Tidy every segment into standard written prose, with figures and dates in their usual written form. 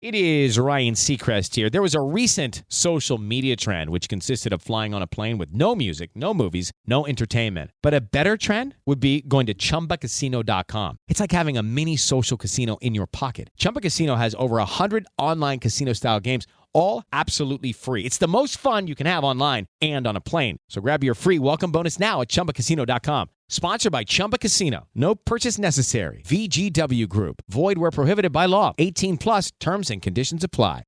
It is Ryan Seacrest here. There was a recent social media trend which consisted of flying on a plane with no music, no movies, no entertainment. But a better trend would be going to ChumbaCasino.com. It's like having a mini social casino in your pocket. Chumba Casino has over 100 online casino-style games, all absolutely free. It's the most fun you can have online and on a plane. So grab your free welcome bonus now at ChumbaCasino.com. Sponsored by Chumba Casino. No purchase necessary. VGW Group. Void where prohibited by law. 18 plus terms and conditions apply.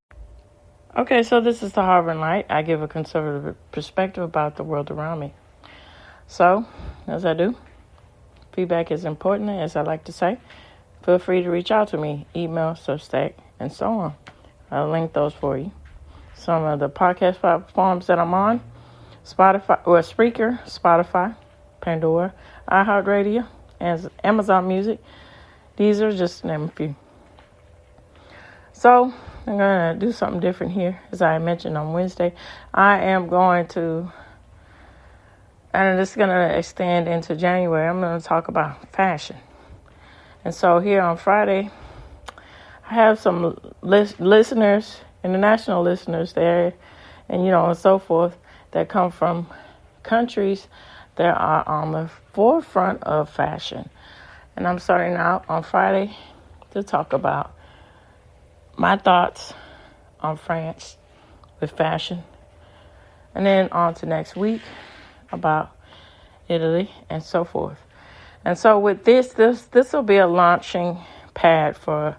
Okay, so this is the Harvard Light. I give a conservative perspective about the world around me. So, as I do, feedback is important, as I like to say. Feel free to reach out to me, email, Substack, and so on. I'll link those for you. Some of the podcast platforms that I'm on, Spreaker, Spotify, Pandora, iHeartRadio, and Amazon Music. These are just to name a few. So, I'm going to do something different here. As I mentioned on Wednesday, I am going to, and this is going to extend into January, I'm going to talk about fashion. And so here on Friday, I have some listeners, international listeners there, and and so forth, that come from countries that are on the forefront of fashion. And I'm starting out on Friday to talk about my thoughts on France with fashion. And then on to next week about Italy and so forth. And so with this will be a launching pad for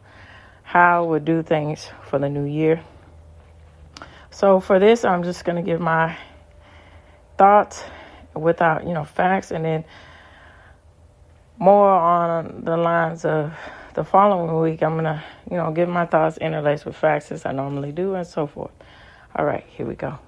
how we'll do things for the new year. So for this, I'm just going to give my thoughts without, facts, and then more on the lines of the following week. I'm going to, give my thoughts interlaced with facts as I normally do and so forth. All right, here we go.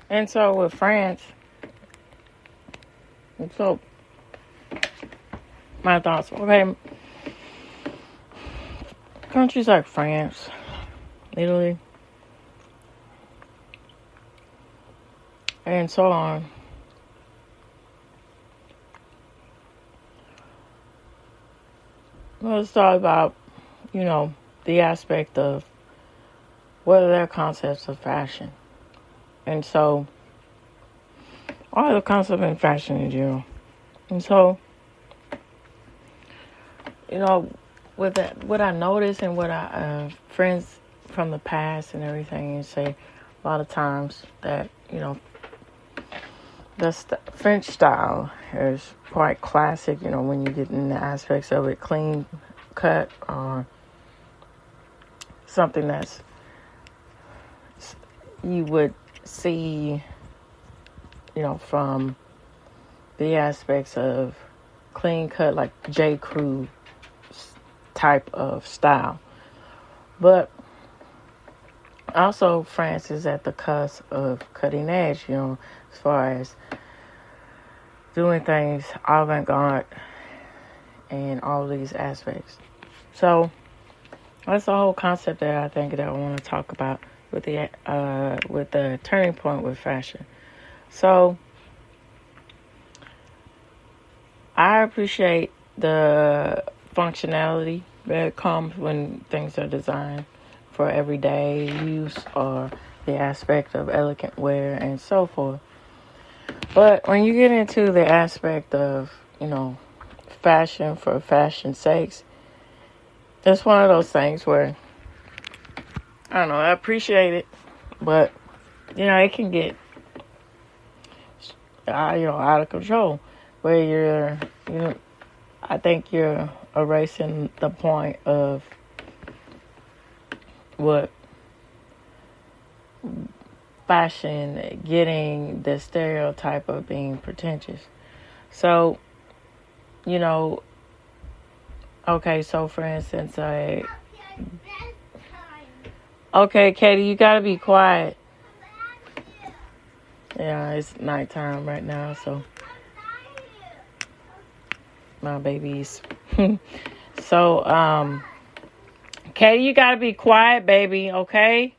And so with France, so my thoughts, okay, countries like France, Italy, and so on, let's talk about, the aspect of what are their concepts of fashion. And so, all the concept in fashion in general. And so, with that, what I notice and what I, friends from the past and everything, and say a lot of times that, the French style is quite classic, when you get in the aspects of it, clean cut or something that's, you would see, from the aspects of clean cut, like J. Crew type of style. But also France is at the cusp of cutting edge, as far as doing things avant-garde and all these aspects. So that's the whole concept that I think that I want to talk about with the turning point with fashion. So I appreciate the functionality that comes when things are designed for everyday use or the aspect of elegant wear and so forth. But when you get into the aspect of, fashion for fashion's sakes, it's one of those things where, I don't know, I appreciate it, but, it can get, out of control, where I think you're erasing the point of what fashion getting the stereotype of being pretentious. So, you know, okay, so for instance, okay, Katie, you gotta be quiet. Yeah, it's nighttime right now, so my babies. So, Katie, you gotta be quiet, baby, okay?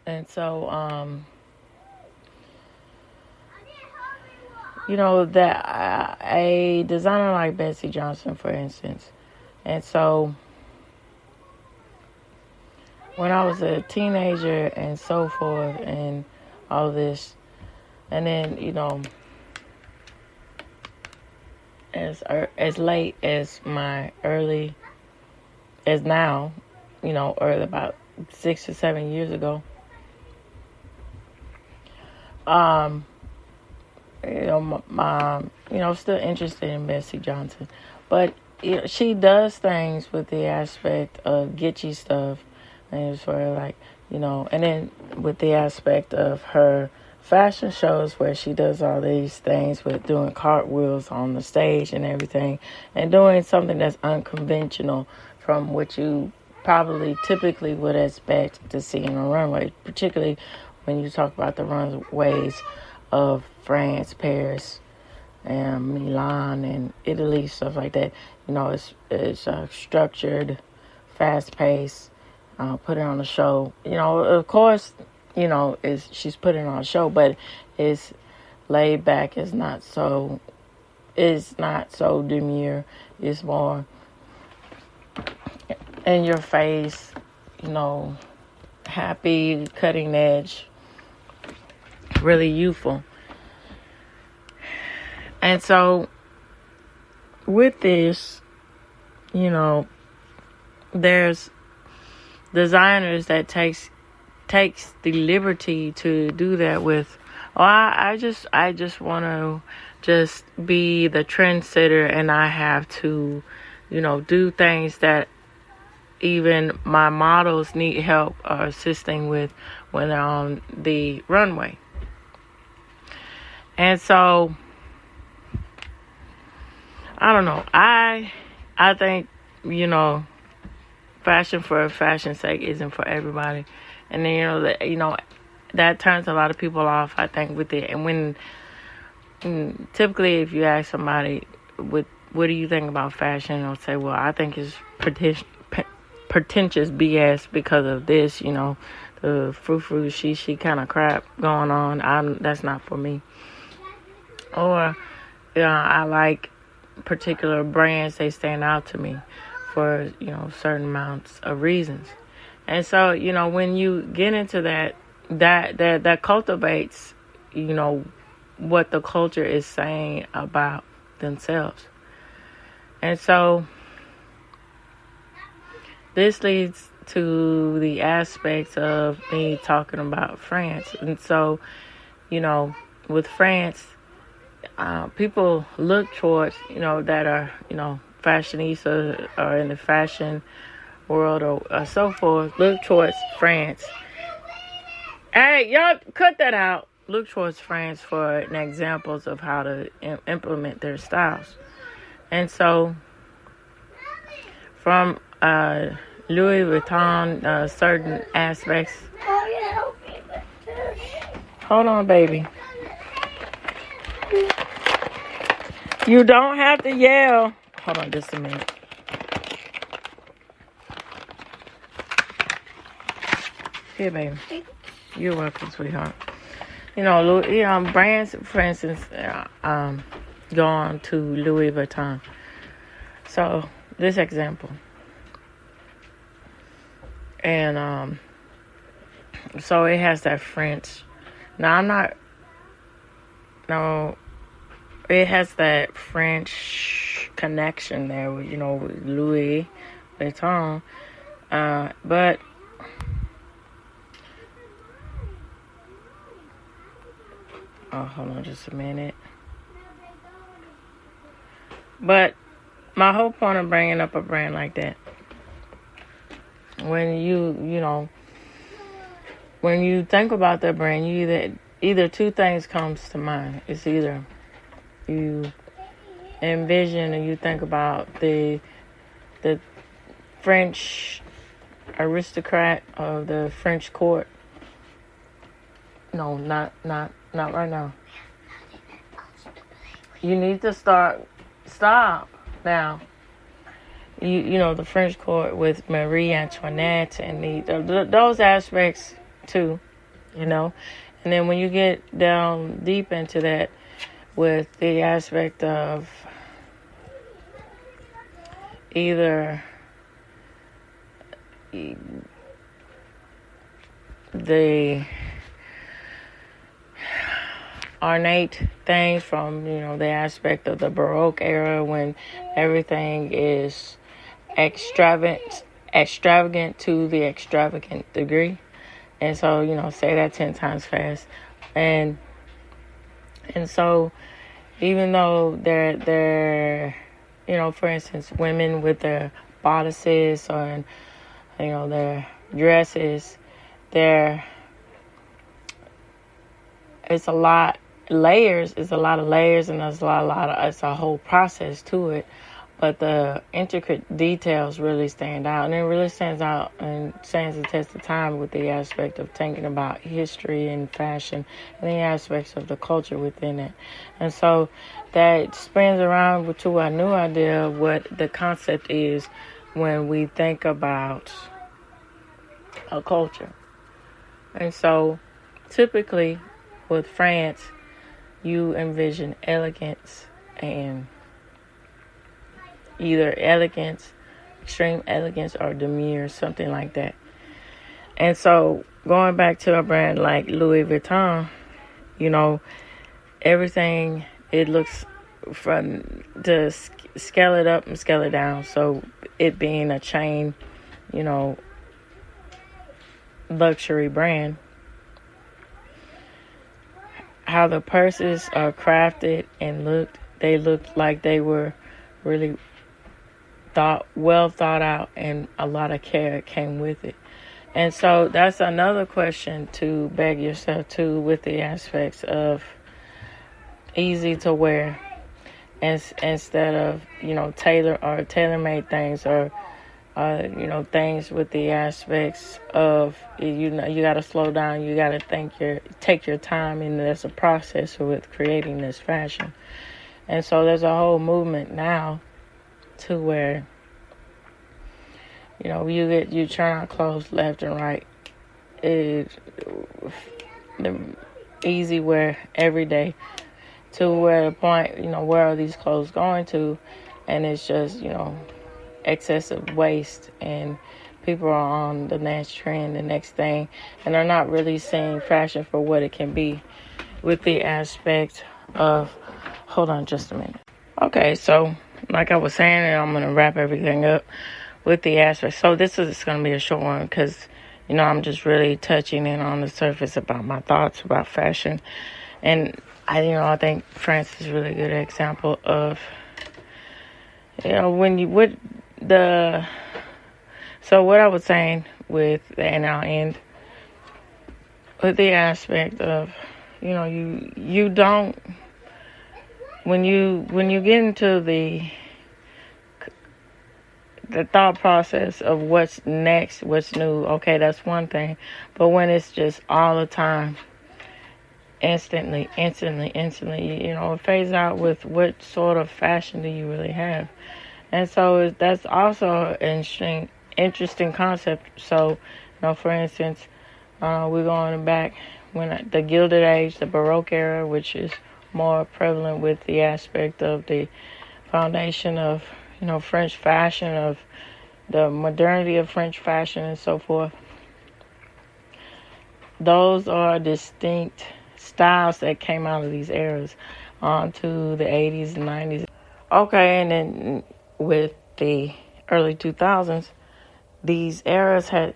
And so, you know, that a designer like Betsy Johnson, for instance. And so, when I was a teenager and so forth and all this, and then, you know, as late as now, you know, or about 6 or 7 years ago, you know, still interested in Betsy Johnson, but you know, she does things with the aspect of Gitchy stuff, and it's sort of like, you know, and then with the aspect of her fashion shows where she does all these things with doing cartwheels on the stage and everything, and doing something that's unconventional from what you probably typically would expect to see in a runway, particularly when you talk about the runways of France, Paris, and Milan and Italy, stuff like that. You know, it's structured, fast-paced, putting on a show. You know, of course, you know, she's putting on a show, but it's laid back. It's not so demure. It's more in your face, you know, happy, cutting edge, really youthful. And so with this, you know, there's designers that takes the liberty to do that with, I just want to just be the trendsetter, and I have to, you know, do things that even my models need help or assisting with when they're on the runway. And so, I don't know. I think, you know, fashion for fashion's sake isn't for everybody. And then, you know, that turns a lot of people off, I think, with it. And when typically if you ask somebody, what do you think about fashion? They'll say, well, I think it's pretentious BS because of this, you know, the frou-frou, she kind of crap going on. That's not for me. Or, you know, I like particular brands, they stand out to me for, you know, certain amounts of reasons. And so, you know, when you get into that cultivates, you know, what the culture is saying about themselves. And so this leads to the aspects of me talking about France. And so, you know, with France, people look towards, you know, that are, you know, fashionistas or in the fashion world or so forth, look towards France. Hey, y'all, cut that out. Look towards France for examples of how to implement their styles. And so, from Louis Vuitton, certain aspects. Hold on, baby. You don't have to yell. Hold on just a minute. Here, baby. You're welcome, sweetheart. You know, brands, for instance, go on to Louis Vuitton. So, this example. And, so it has that French. It has that French connection there with, you know, with Louis Vuitton. But hold on just a minute. But my whole point of bringing up a brand like that when you know, when you think about that brand, you either two things comes to mind. It's either you envision and you think about the French aristocrat of the French court. No, not right now. You need to stop now. You know, the French court with Marie Antoinette and those aspects too, you know. And then when you get down deep into that with the aspect of either the ornate things from, you know, the aspect of the Baroque era when everything is extravagant to the extravagant degree. And so, you know, say that 10 times fast. And so even though they're you know, for instance, women with their bodices or, you know, their dresses, it's a lot of layers, and there's it's a whole process to it. But the intricate details really stand out, and it really stands out and stands the test of time with the aspect of thinking about history and fashion and the aspects of the culture within it. And so that spins around to our new idea of what the concept is when we think about a culture. And so typically with France, you envision elegance and either elegance, extreme elegance, or demure, something like that. And so going back to a brand like Louis Vuitton, you know, everything, it looks from to scale it up and scale it down. So it being a chain, you know, luxury brand, how the purses are crafted and they looked like they were really well thought out, and a lot of care came with it. And so that's another question to beg yourself to, with the aspects of easy to wear, instead of, you know, tailor-made things, or you know, things with the aspects of, you know, you got to slow down, you got to take your time, and there's a process with creating this fashion. And so there's a whole movement now to where, you know, you turn on clothes left and right. The easy wear every day, to where the point, you know, where are these clothes going to? And it's just, you know, excessive waste, and people are on the next trend, the next thing, and they're not really seeing fashion for what it can be, with the aspect of, hold on just a minute. Okay, so like I was saying, and I'm going to wrap everything up with the aspect. So this is going to be a short one because, you know, I'm just really touching in on the surface about my thoughts about fashion. And I think France is a really good example of, you know, so what I was saying with, and I'll end with the aspect of, you know, you don't, when you get into the thought process of what's next, what's new, okay, that's one thing. But when it's just all the time, instantly, you know, it fades out with what sort of fashion do you really have. And so that's also an interesting concept. So, you know, for instance, we're going back when the Gilded Age, the Baroque era, which is more prevalent with the aspect of the foundation of, you know, French fashion, of the modernity of French fashion and so forth. Those are distinct styles that came out of these eras onto the 80s and 90s. Okay, and then with the early 2000s, these eras had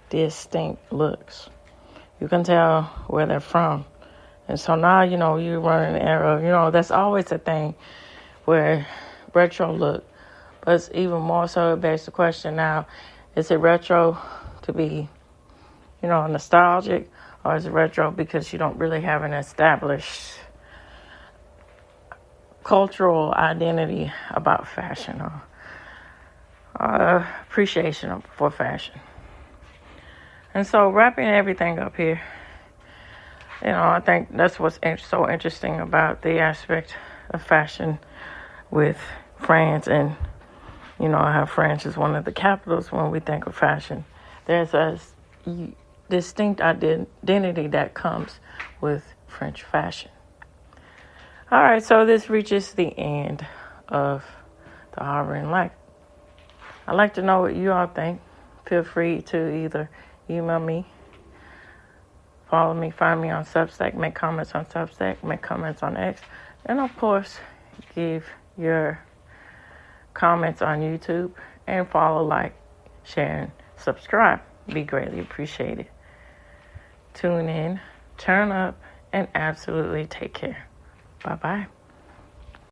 distinct looks. You can tell where they're from. And so now, you know, you run an era, you know, that's always a thing where retro look. But it's even more so, it begs the question now, Is it retro to be, nostalgic, or is it retro because you don't really have an established cultural identity about fashion or appreciation for fashion? And so wrapping everything up here, I think that's what's so interesting about the aspect of fashion with France. And, how France is one of the capitals when we think of fashion. There's a distinct identity that comes with French fashion. All right, so this reaches the end of the Hovering Light. I'd like to know what you all think. Feel free to either email me, follow me, find me on Substack, make comments on Substack, make comments on X, and of course, give your comments on YouTube, and follow, like, share, and subscribe. Be greatly appreciated. Tune in, turn up, and absolutely take care. Bye-bye.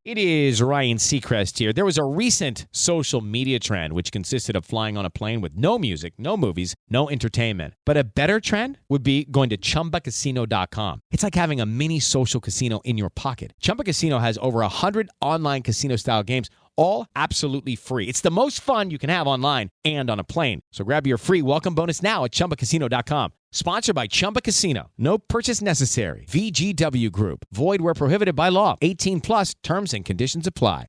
It is Ryan Seacrest here. There was a recent social media trend which consisted of flying on a plane with no music, no movies, no entertainment. But a better trend would be going to ChumbaCasino.com. It's like having a mini social casino in your pocket. Chumba Casino has over 100 online casino-style games, all absolutely free. It's the most fun you can have online and on a plane. So grab your free welcome bonus now at ChumbaCasino.com. Sponsored by Chumba Casino. No purchase necessary. VGW Group. Void where prohibited by law. 18 plus terms and conditions apply.